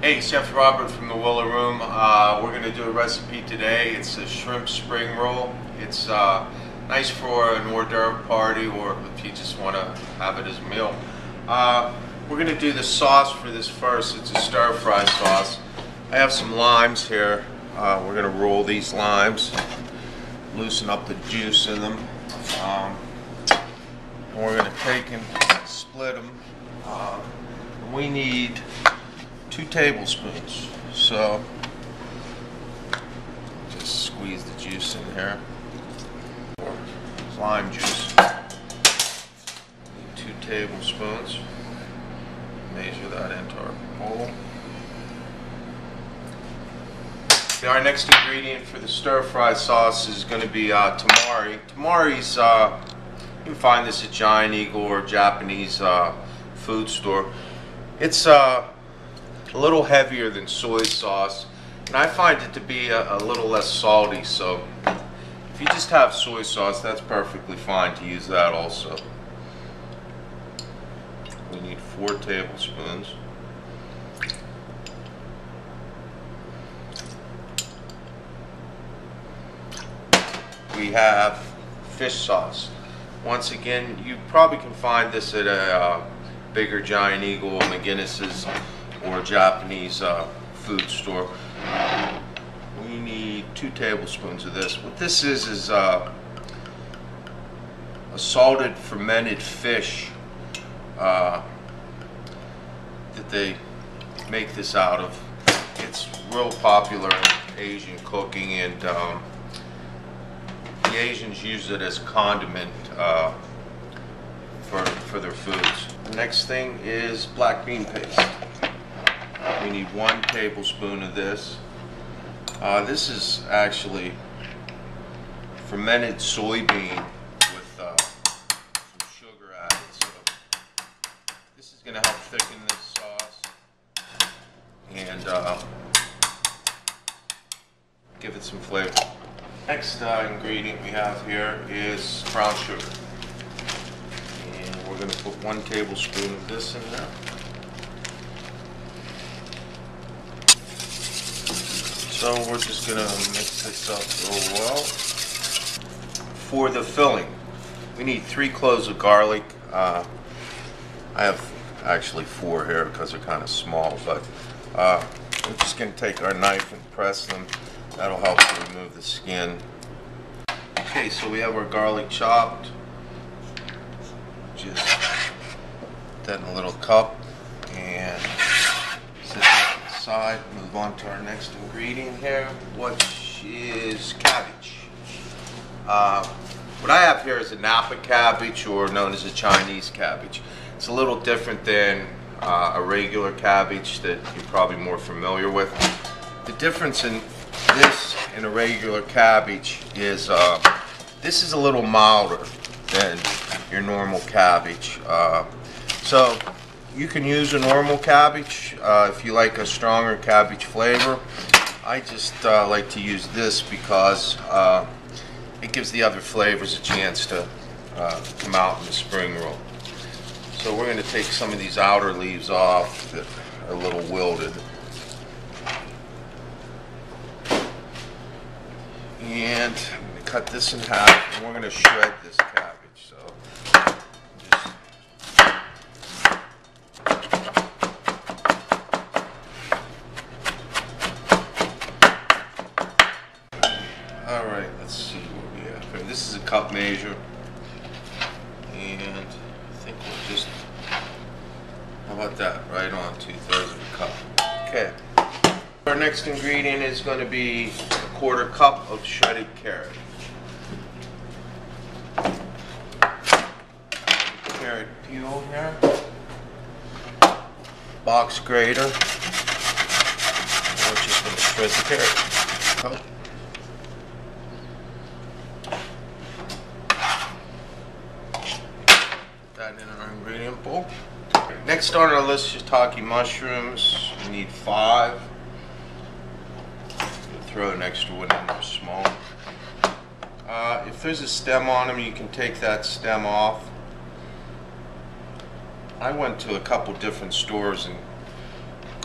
Hey, Chef Robert from the Willow Room. We're going to do a recipe today. It's a shrimp spring roll. It's nice for an hors d'oeuvre party, or if you just want to have it as a meal. We're going to do the sauce for this first. It's a stir-fry sauce. I have some limes here. We're going to roll these limes, loosen up the juice in them. And we're going to take and split them. We need 2 tablespoons. So just squeeze the juice in here. Lime juice. 2 tablespoons. Measure that into our bowl. Our next ingredient for the stir-fry sauce is going to be tamari. Tamari's, you can find this at Giant Eagle or Japanese food store. It's a little heavier than soy sauce, and I find it to be a little less salty, so if you just have soy sauce, that's perfectly fine to use that also. We need 4 tablespoons. We have fish sauce. Once again, you probably can find this at a bigger Giant Eagle, McGinnis's, or Japanese food store. We need 2 tablespoons of this. What this is a salted fermented fish that they make this out of. It's real popular in Asian cooking, and the Asians use it as condiment for their foods. The next thing is black bean paste. We need 1 tablespoon of this. This is actually fermented soybean with some sugar added. So this is going to help thicken this sauce and give it some flavor. Next ingredient we have here is brown sugar. And we're going to put 1 tablespoon of this in there. So we're just going to mix this up real well. For the filling, we need 3 cloves of garlic. I have actually 4 here because they're kind of small, but we're just going to take our knife and press them. That'll help to remove the skin. Okay, so we have our garlic chopped. Just put that in a little cup and set that to the side. Move on to our next ingredient here, which is cabbage. What I have here is a Napa cabbage, or known as a Chinese cabbage. It's a little different than a regular cabbage that you're probably more familiar with. The difference in this and a regular cabbage is this is a little milder than your normal cabbage. So you can use a normal cabbage if you like a stronger cabbage flavor. I just like to use this because it gives the other flavors a chance to come out in the spring roll. So we're going to take some of these outer leaves off that are a little wilted. And I'm going to cut this in half, and we're going to shred this cabbage. So alright, let's see what we have here. This is a cup measure, and I think we'll just, how about that, right on 2/3 of a cup. Okay. Our next ingredient is going to be a 1/4 cup of shredded carrot. Carrot peel here. Box grater. We're just going to shred the carrot. Put that in our ingredient bowl. Next on our list is shiitake mushrooms. We need 5. Throw an extra one in there, small. If there's a stem on them, you can take that stem off. I went to a couple different stores and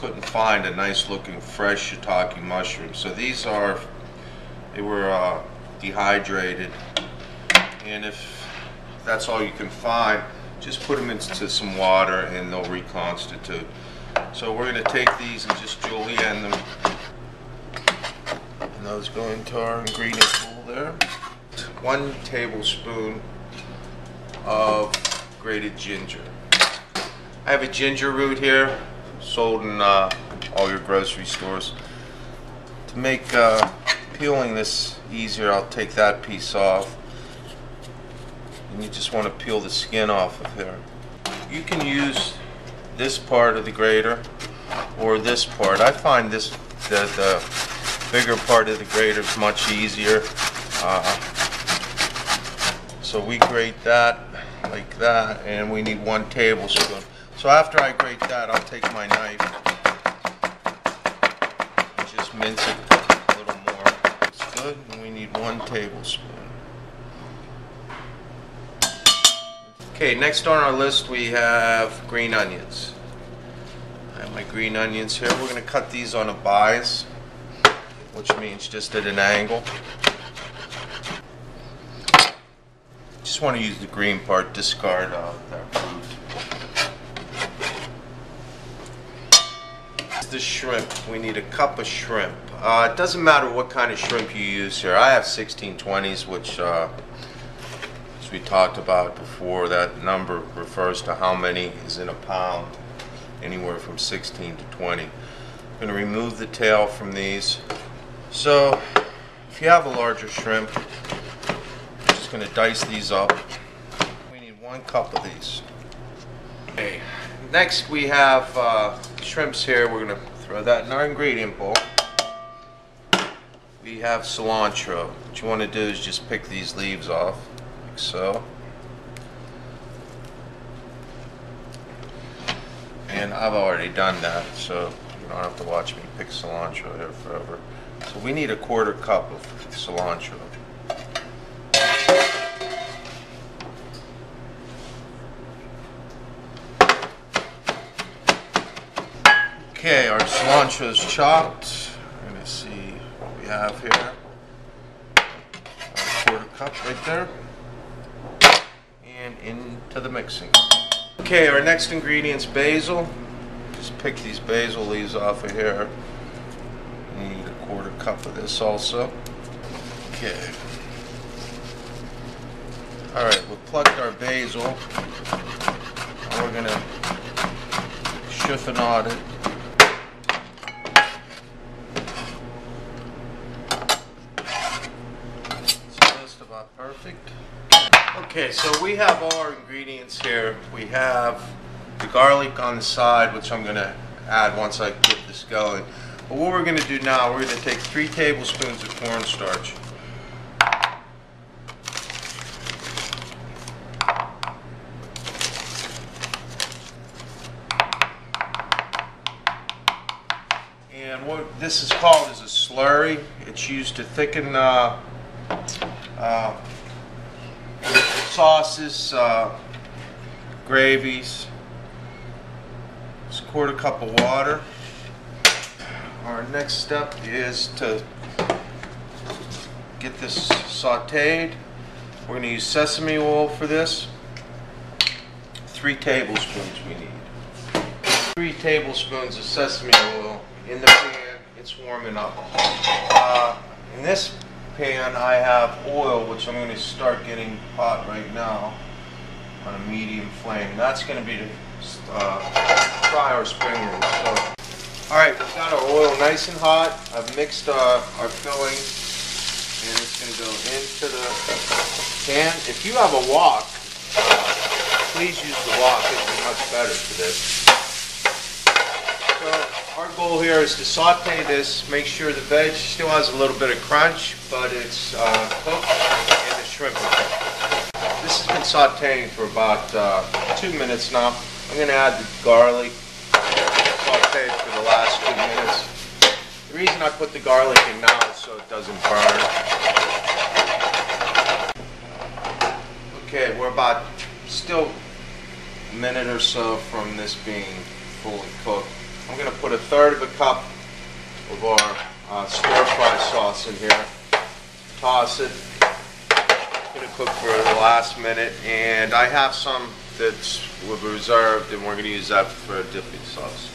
couldn't find a nice looking fresh shiitake mushroom. So these are, they were dehydrated, and if that's all you can find, just put them into some water and they'll reconstitute. So we're going to take these and just julienne them, and those go into our ingredient pool there. 1 tablespoon of grated ginger. I have a ginger root here, sold in all your grocery stores. To make peeling this easier, I'll take that piece off. And you just want to peel the skin off of here. You can use this part of the grater or this part. I find this, the bigger part of the grater is much easier. So we grate that like that, and we need 1 tablespoon. So after I grate that, I'll take my knife and just mince it a little more. It's good, and we need 1 tablespoon. Okay, next on our list we have green onions. I have my green onions here. We're going to cut these on a bias, which means just at an angle. Just want to use the green part, discard that fruit. The shrimp, we need a cup of shrimp. It doesn't matter what kind of shrimp you use here. I have 1620s, which as we talked about before, that number refers to how many is in a pound, anywhere from 16 to 20. I'm going to remove the tail from these. So if you have a larger shrimp, I'm just going to dice these up. We need 1 cup of these. Okay. Next we have shrimps here. We're going to throw that in our ingredient bowl. We have cilantro. What you want to do is just pick these leaves off, like so. And I've already done that, so you don't have to watch me pick cilantro here forever. So we need a 1/4 cup of cilantro. Okay, our cilantro is chopped. We're going to see what we have here. A 1/4 cup right there. And into the mixing. Okay, our next ingredient's basil. Just pick these basil leaves off of here. We need a 1/4 cup of this also. Okay. Alright, we've plucked our basil. And we're going to chiffonade it. Perfect. Okay, so we have all our ingredients here. We have the garlic on the side, which I'm going to add once I get this going. But what we're going to do now, we're going to take 3 tablespoons of cornstarch. And what this is called is a slurry. It's used to thicken sauces, gravies. Just 1/4 cup of water. Our next step is to get this sauteed. We're going to use sesame oil for this. 3 tablespoons we need. 3 tablespoons of sesame oil in the pan. It's warming up. In this pan I have oil, which I'm going to start getting hot right now on a medium flame. That's going to be to fry our spring rolls. So, alright, we've got our oil nice and hot. I've mixed our filling, and it's going to go into the pan. If you have a wok, please use the wok. It'll be much better for this. So our goal here is to saute this, make sure the veg still has a little bit of crunch, but it's cooked and the shrimp are cooked. This has been sauteing for about 2 minutes now. I'm going to add the garlic, sauteed for the last 2 minutes. The reason I put the garlic in now is so it doesn't burn. Okay, we're about still a minute or so from this being fully cooked. I'm going to put 1/3 of a cup of our stir-fry sauce in here. Toss it. Going to cook for the last minute, and I have some that's reserved, and we're going to use that for a dipping sauce.